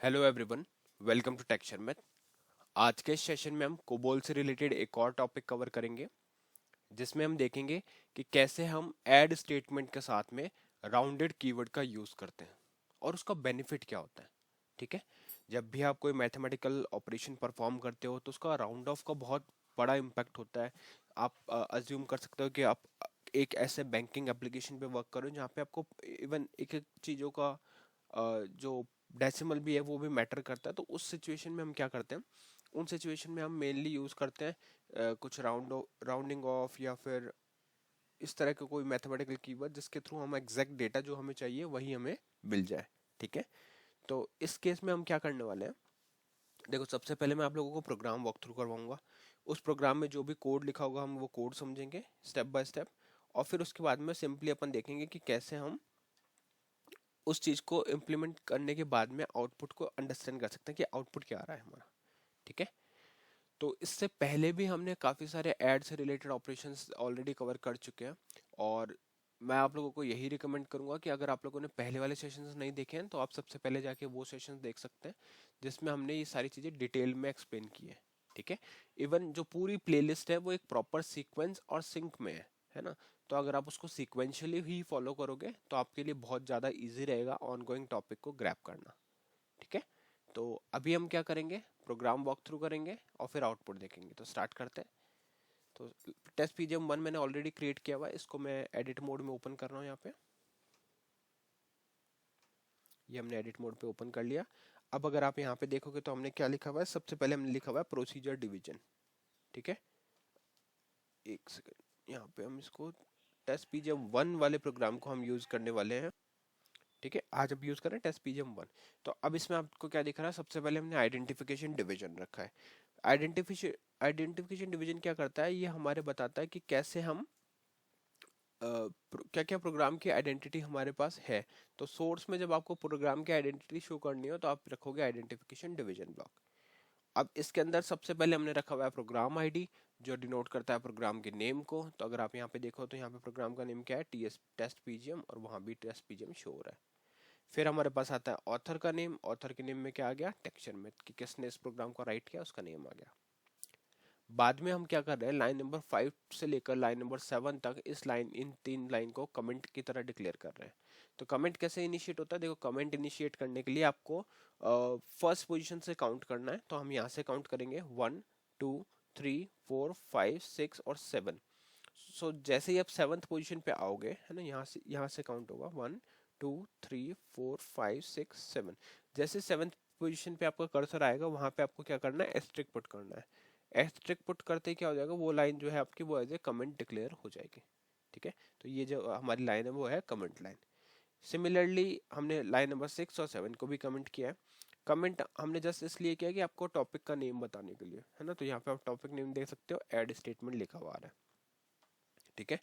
Hello everyone, welcome to texture math. आज के session में हम कोबोल से रिलेटेड एक और टॉपिक कवर करेंगे, जिसमें हम देखेंगे कि कैसे हम ऐड स्टेटमेंट के साथ में राउंडेड कीवर्ड का यूज़ करते हैं और उसका बेनिफिट क्या होता है। ठीक है, जब भी आप कोई मैथमेटिकल ऑपरेशन परफॉर्म करते हो तो उसका राउंड ऑफ का बहुत बड़ा इम्पैक्ट होता है। आप अज्यूम कर सकते हो कि आप एक ऐसे बैंकिंग एप्लीकेशन पे वर्क करो जहाँ पे आपको इवन एक एक चीज़ों का जो डेसिमल भी है वो भी मैटर करता है। तो उस सिचुएशन में हम क्या करते हैं, उन सिचुएशन में हम मेनली यूज़ करते हैं कुछ राउंडिंग ऑफ या फिर इस तरह के कोई मैथमेटिकल कीवर्ड जिसके थ्रू हम एग्जैक्ट डेटा जो हमें चाहिए वही हमें मिल जाए। ठीक है, तो इस केस में हम क्या करने वाले हैं, देखो सबसे पहले मैं आप लोगों को प्रोग्राम वॉक थ्रू करवाऊंगा। उस प्रोग्राम में जो भी कोड लिखा होगा हम वो कोड समझेंगे स्टेप बाय स्टेप, और फिर उसके बाद में सिंपली अपन देखेंगे कि कैसे हम उस चीज़ को इम्प्लीमेंट करने के बाद में आउटपुट को अंडरस्टैंड कर सकते हैं कि आउटपुट क्या आ रहा है हमारा। ठीक है, तो इससे पहले भी हमने काफ़ी सारे ऐड से रिलेटेड ऑपरेशंस ऑलरेडी कवर कर चुके हैं, और मैं आप लोगों को यही रिकमेंड करूंगा कि अगर आप लोगों ने पहले वाले सेशंस नहीं देखे हैं तो आप सबसे पहले जाके वो सेशंस देख सकते हैं जिसमें हमने ये सारी चीज़ें डिटेल में एक्सप्लेन की है। ठीक है, इवन जो पूरी प्लेलिस्ट है वो एक प्रॉपर सीक्वेंस और सिंक में है ना। तो अगर आप उसको सीक्वेंशियली ही फॉलो करोगे तो आपके लिए बहुत ज़्यादा ईजी रहेगा ऑन गोइंग टॉपिक को ग्रैप करना। ठीक है, तो अभी हम क्या करेंगे, प्रोग्राम वॉक थ्रू करेंगे और फिर आउटपुट देखेंगे। तो स्टार्ट करते हैं। तो टेस्ट पीजीएम वन मैंने ऑलरेडी क्रिएट किया हुआ है, इसको मैं एडिट मोड में ओपन कर रहा हूँ। यहाँ पे ये हमने एडिट मोड पे ओपन कर लिया। अब अगर आप यहाँ पे देखोगे तो हमने क्या लिखा हुआ है, सबसे पहले हमने लिखा हुआ है प्रोसीजर डिवीजन। ठीक है, एक सेकेंड, यहाँ पे हम इसको टेस्ट पीजीएम वन वाले प्रोग्राम को हम यूज करने वाले हैं। ठीक है, आज अब यूज करें टेस्ट पीजीएम वन। तो अब इसमें आपको क्या दिख रहा है, सबसे पहले हमने आइडेंटिफिकेशन डिवीजन रखा है। आइडेंटिफिकेशन आइडेंटिफिकेशन डिवीजन क्या करता है, ये हमारे बताता है कि कैसे हम क्या क्या प्रोग्राम की आइडेंटिटी हमारे पास है। तो सोर्स में जब आपको प्रोग्राम की आइडेंटिटी शो करनी हो तो आप रखोगे आइडेंटिफिकेशन डिवीजन ब्लॉक। अब इसके अंदर सबसे पहले हमने रखा हुआ है प्रोग्राम आईडी, जो डिनोट करता है प्रोग्राम के नेम को। तो अगर आप यहाँ पे देखो तो यहाँ पे प्रोग्राम का नेम क्या है, टीएस टेस्ट पीजीएम, और वहाँ भी टेस्ट पीजीएम शो हो रहा है। फिर हमारे पास आता है ऑथर का नेम, ऑथर के नेम में क्या आ गया, टेक्सचर में कि किसने इस प्रोग्राम को राइट किया उसका नेम आ गया। बाद में हम क्या कर रहे हैं, लाइन नंबर 5 से लेकर लाइन नंबर 7 तक इस लाइन इन तीन लाइन को कमेंट की तरह डिक्लेयर कर रहे हैं। तो कमेंट कैसे इनिशिएट होता है, देखो कमेंट इनिशिएट करने के लिए आपको फर्स्ट पोजीशन से काउंट करना है। तो हम यहाँ से काउंट करेंगे 1 2 3 4 5 6 और 7। सो जैसे ही आप 7th पोजीशन पे आओगे है ना, यहाँ से काउंट होगा 1 2 3 4 5 6 7। जैसे 7th पोजीशन पे आपका कर्सर आएगा वहां पे आपको क्या करना है, एस्ट्रिक पुट करना है। एस्ट्रिक पुट करते ही क्या हो जाएगा, वो लाइन जो है आपकी वो एज ए कमेंट डिक्लेयर हो जाएगी। ठीक है, तो ये जो हमारी लाइन है वो है कमेंट लाइन। सिमिलरली हमने लाइन नंबर 6 और 7 को भी कमेंट किया है। कमेंट हमने जस्ट इसलिए किया कि आपको टॉपिक का नेम बताने के लिए है ना। तो यहाँ पे आप टॉपिक नेम देख सकते हो, ऐड स्टेटमेंट लिखा हुआ आ रहा है। ठीक है,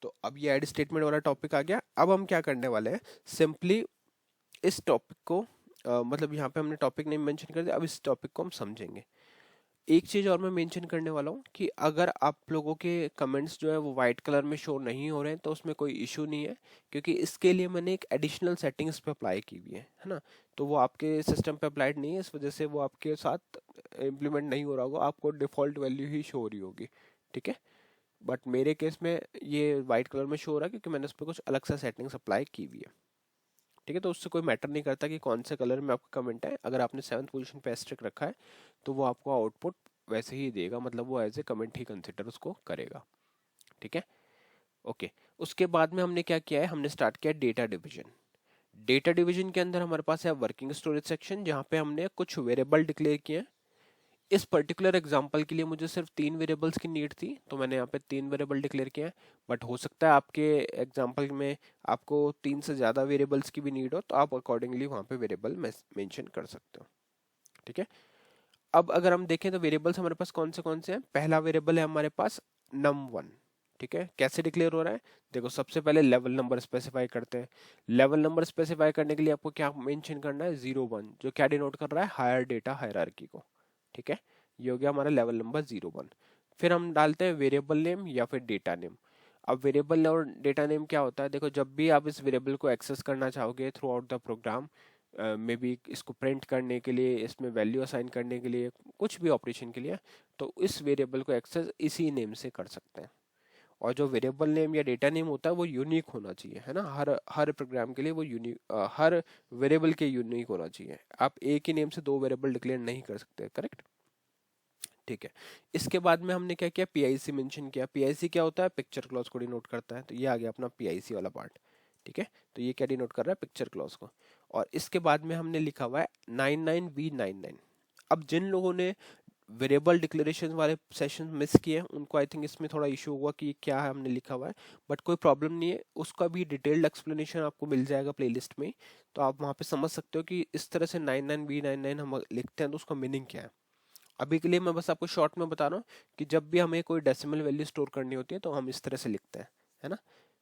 तो अब ये ऐड स्टेटमेंट वाला टॉपिक आ गया। अब हम क्या करने वाले हैं, सिंपली इस टॉपिक को मतलब यहाँ पे हमने टॉपिक नेम मेंशन कर दिया, अब इस टॉपिक को हम समझेंगे। एक चीज और मैं मेंशन करने वाला हूँ कि अगर आप लोगों के कमेंट्स जो है वो वाइट कलर में शो नहीं हो रहे हैं तो उसमें कोई इशू नहीं है, क्योंकि इसके लिए मैंने एक एडिशनल सेटिंग्स पे अप्लाई की हुई है ना। तो वो आपके सिस्टम पे अप्लाइड नहीं है, इस वजह से वो आपके साथ इम्प्लीमेंट नहीं हो रहा होगा, आपको डिफॉल्ट वैल्यू ही शो हो रही होगी। ठीक है, बट मेरे केस में ये वाइट कलर में शो हो रहा है क्योंकि मैंने उस पर कुछ अलग सा सेटिंग्स अप्लाई की हुई है। ठीक है, तो उससे कोई मैटर नहीं करता कि कौन से कलर में आपका कमेंट है, अगर आपने 7th पोजीशन पे एस्ट्रिक रखा है तो वो आपको आउटपुट वैसे ही देगा, मतलब वो एज ए कमेंट ही कंसिडर उसको करेगा। ठीक है, ओके। उसके बाद में हमने क्या किया है, हमने स्टार्ट किया डेटा डिवीजन। डेटा डिवीजन के अंदर हमारे पास है वर्किंग स्टोरेज सेक्शन, जहाँ पे हमने कुछ वेरिएबल डिक्लेयर किए हैं। इस पर्टिकुलर एग्जांपल के लिए मुझे सिर्फ 3 वेरिएबल्स की नीड थी, तो मैंने यहाँ पे 3 वेरिएबल डिक्लेयर किए हैं। बट हो सकता है आपके एग्जांपल में आपको 3 से ज़्यादा वेरिएबल्स की भी नीड हो, तो आप अकॉर्डिंगली वहाँ पे वेरिएबल मेंशन कर सकते हो। ठीक है, अब अगर हम देखें तो वेरिएबल्स हमारे पास कौन से हैं। पहला वेरिएबल है हमारे पास num1। ठीक है, कैसे डिक्लेयर हो रहा है, देखो सबसे पहले लेवल नंबर स्पेसिफाई करते हैं। लेवल नंबर स्पेसिफाई करने के लिए आपको क्या मेंशन करना है, 01, जो क्या डिनोट कर रहा है, हायर डेटा हायरार्की को। ठीक है, ये हो गया हमारा लेवल नंबर 01। फिर हम डालते हैं वेरिएबल नेम या फिर डेटा नेम। अब वेरिएबल और डेटा नेम क्या होता है, देखो जब भी आप इस वेरिएबल को एक्सेस करना चाहोगे throughout the program, maybe इसको प्रिंट करने के लिए, इसमें वैल्यू असाइन करने के लिए, कुछ भी ऑपरेशन के लिए, तो इस वेरिएबल को एक्सेस इसी नेम से कर सकते हैं। और जो वेरिएबल नेम या डेटा नेम होता है वो यूनिक होना चाहिए, है ना, हर हर प्रोग्राम के लिए वो हर वेरिएबल के यूनिक होना चाहिए। आप एक ही नेम से दो वेरिएबल डिक्लेयर नहीं कर सकते, करेक्ट। ठीक है, इसके बाद में हमने क्या किया, पीआईसी मेंशन किया। पीआईसी क्या होता है, पिक्चर क्लॉज को डिनोट करता है, तो ये आ गया अपना पीआईसी वाला पार्ट। ठीक है, तो ये क्या डिनोट कर रहा है, पिक्चर क्लॉज को। और इसके बाद में हमने लिखा हुआ है 99v99। अब जिन लोगों ने वेरिएबल डिक्लेरेशन वाले सेशन मिस किए उनको आई थिंक इसमें थोड़ा इशू होगा कि क्या है हमने लिखा हुआ है, बट कोई प्रॉब्लम नहीं है, उसका भी डिटेल्ड एक्सप्लेनेशन आपको मिल जाएगा प्लेलिस्ट में। तो आप वहां पे समझ सकते हो कि इस तरह से 99v99 हम लिखते हैं तो उसका मीनिंग क्या है। अभी के लिए मैं बस आपको शॉर्ट में बता रहा हूँ कि जब भी हमें कोई डेसिमल वैल्यू स्टोर करनी होती है तो हम इस तरह से लिखते हैं, है ना।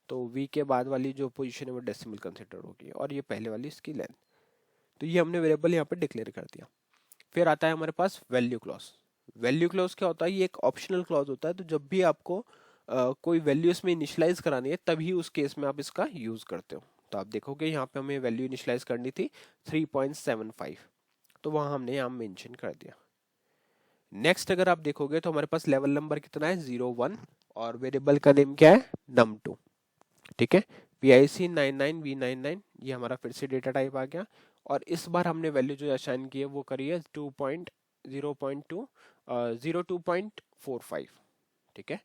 तो वी के बाद वाली जो पोजीशन है वो डेसिमल कंसिडर होगी, और ये पहले वाली इसकी लेंथ। तो ये हमने वेरिएबल यहाँ पे डिक्लेयर कर दिया। फिर आता है हमारे पास वैल्यू क्लॉज। वैल्यू क्लॉज क्या होता है, ये एक ऑप्शनल क्लॉज होता है, तो जब भी आपको कोई वैल्यू इसमें इनिशियलाइज करानी है तभी उस केस में आप इसका यूज करते हो। तो आप देखोगे यहाँ पे हमें वैल्यू इनिशियलाइज करनी थी 3.75, तो वहां हमने यहाँ मेंशन कर दिया। नेक्स्ट अगर आप देखोगे तो हमारे पास लेवल नंबर कितना है, 01, और वेरिएबल का नेम क्या है, num2। ठीक है, PIC 99v99, ये हमारा फिर से डेटा टाइप आ गया। और इस बार हमने वैल्यू जो असाइन की है वो करी है 02.45। ठीक है,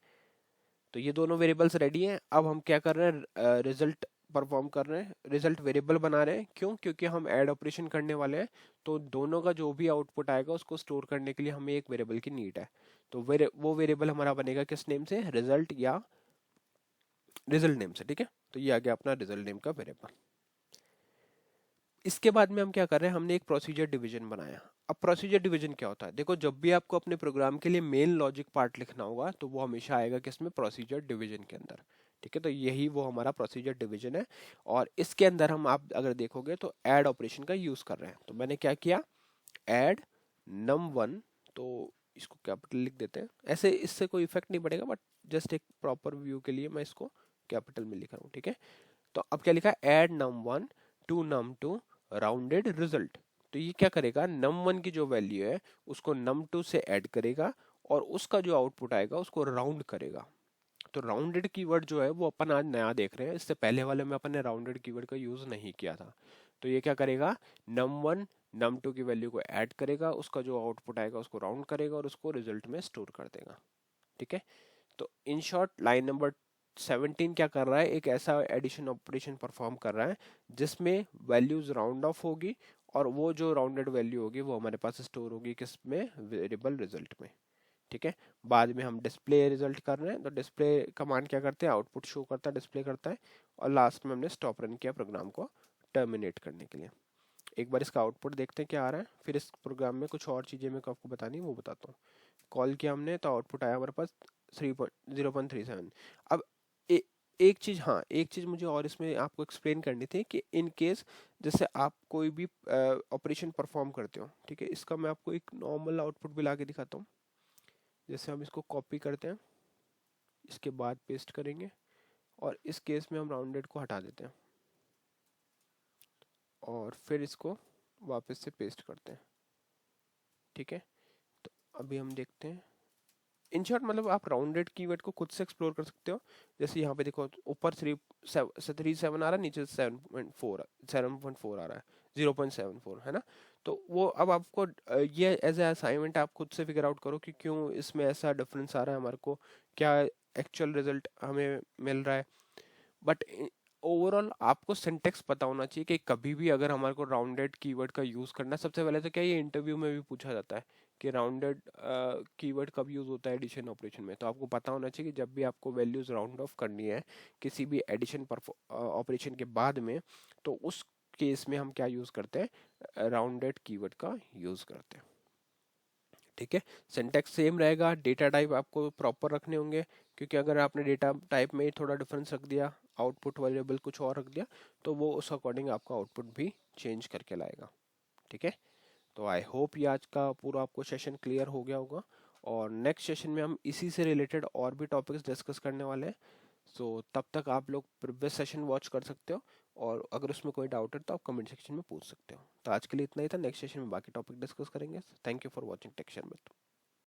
तो ये दोनों वेरिएबल्स रेडी हैं। अब हम क्या कर रहे हैं, रिजल्ट परफॉर्म कर रहे हैं, रिजल्ट वेरिएबल बना रहे हैं। क्यों, क्योंकि हम ऐड ऑपरेशन करने वाले हैं, तो दोनों का जो भी आउटपुट आएगा उसको स्टोर करने के लिए हमें एक वेरिएबल की नीड है। तो वो वेरिएबल हमारा बनेगा किस नेम से, रिजल्ट या रिजल्ट नेम से। ठीक है, तो ये आ गया अपना रिजल्ट नेम का वेरिएबल। इसके बाद में हम क्या कर रहे हैं, हमने एक प्रोसीजर डिवीजन बनाया। अब प्रोसीजर डिवीजन क्या होता है, देखो जब भी आपको अपने प्रोग्राम के लिए मेन लॉजिक पार्ट लिखना होगा तो वो हमेशा आएगा किसमें, प्रोसीजर डिवीजन के अंदर। ठीक है, तो यही वो हमारा प्रोसीजर डिवीजन है। और इसके अंदर हम, आप अगर देखोगे तो ऐड ऑपरेशन का यूज कर रहे हैं। तो मैंने क्या किया, ऐड num1, तो इसको कैपिटल लिख देते हैं। ऐसे इससे कोई इफेक्ट नहीं पड़ेगा, बट जस्ट एक प्रॉपर व्यू के लिए मैं इसको कैपिटल में लिख रहा हूँ। ठीक है, तो अब क्या लिखा है, add num1 to num2 rounded result. तो ये क्या करेगा, num1 की जो वैल्यू है उसको num2 से ऐड करेगा, और उसका जो आउटपुट आएगा उसको राउंड करेगा। तो राउंडेड कीवर्ड जो है वो अपन आज नया देख रहे हैं, इससे पहले वाले में अपन ने राउंडेड कीवर्ड का यूज नहीं किया था। तो ये क्या करेगा, num1 num2 की वैल्यू को ऐड करेगा, उसका जो आउटपुट आएगा उसको राउंड करेगा और उसको रिजल्ट में स्टोर कर देगा। ठीक है, तो इन शॉर्ट लाइन नंबर 17 क्या कर रहा है, एक ऐसा एडिशन ऑपरेशन परफॉर्म कर रहा है जिसमें वैल्यूज राउंड ऑफ होगी, और वो जो राउंडेड वैल्यू होगी वो हमारे पास स्टोर होगी किसमें, वेरिएबल रिजल्ट में। ठीक है, बाद में हम डिस्प्ले रिजल्ट कर रहे हैं, तो डिस्प्ले कमांड क्या करते हैं, आउटपुट शो करता है, डिस्प्ले करता है। और लास्ट में हमने स्टॉप रन किया प्रोग्राम को टर्मिनेट करने के लिए। एक बार इसका आउटपुट देखते हैं क्या आ रहा है, फिर इस प्रोग्राम में कुछ और चीज़ें मेरे को आपको बतानी है वो बताता हूँ। कॉल किया हमने तो आउटपुट आया हमारे पास 0.37। अब एक चीज़, हाँ एक चीज़ मुझे और इसमें आपको एक्सप्लेन करनी थी कि इन केस जैसे आप कोई भी ऑपरेशन परफॉर्म करते हो, ठीक है, इसका मैं आपको एक नॉर्मल आउटपुट भी ला के दिखाता हूँ। जैसे हम इसको कॉपी करते हैं, इसके बाद पेस्ट करेंगे, और इस केस में हम राउंडेड को हटा देते हैं, और फिर इसको वापस से पेस्ट करते हैं। ठीक है, तो अभी हम देखते हैं। इन शॉर्ट मतलब आप राउंडेड कीवर्ड को खुद से एक्सप्लोर कर सकते हो। जैसे यहाँ पे देखो, ऊपर 37 आ रहा है, नीचे 7.4 आ रहा है, 0.74, है ना। तो वो अब आपको ये एज ए असाइनमेंट आप खुद से फिगर आउट करो कि क्यों इसमें ऐसा डिफरेंस आ रहा है हमारे को, क्या एक्चुअल रिजल्ट हमें मिल रहा है। बट ओवरऑल आपको सिंटेक्स पता होना चाहिए कि कभी भी अगर हमारे को राउंडेड कीवर्ड का यूज करना है, सबसे पहले तो क्या ये इंटरव्यू में भी पूछा जाता है कि राउंडेड कीवर्ड कब यूज होता है एडिशन ऑपरेशन में। तो आपको पता होना चाहिए कि जब भी आपको वैल्यूज राउंड ऑफ करनी है किसी भी एडिशन ऑपरेशन के बाद में, तो उस केस में हम क्या यूज करते हैं, राउंडेड कीवर्ड का यूज करते हैं। ठीक है, सिंटेक्स सेम रहेगा, डेटा टाइप आपको प्रॉपर रखने होंगे, क्योंकि अगर आपने डेटा टाइप में थोड़ा डिफरेंस रख दिया, आउटपुट वेरिएबल कुछ और रख दिया, तो वो उस अकॉर्डिंग आपका आउटपुट भी चेंज करके लाएगा। ठीक है, तो आई होप ये आज का पूरा आपको सेशन क्लियर हो गया होगा, और नेक्स्ट सेशन में हम इसी से रिलेटेड और भी टॉपिक्स डिस्कस करने वाले हैं। सो तब तक आप लोग प्रीवियस सेशन वॉच कर सकते हो, और अगर उसमें कोई डाउट है तो आप कमेंट सेक्शन में पूछ सकते हो। तो आज के लिए इतना ही था, नेक्स्ट सेशन में बाकी टॉपिक डिस्कस करेंगे। Thank you for watching tech share Mitra.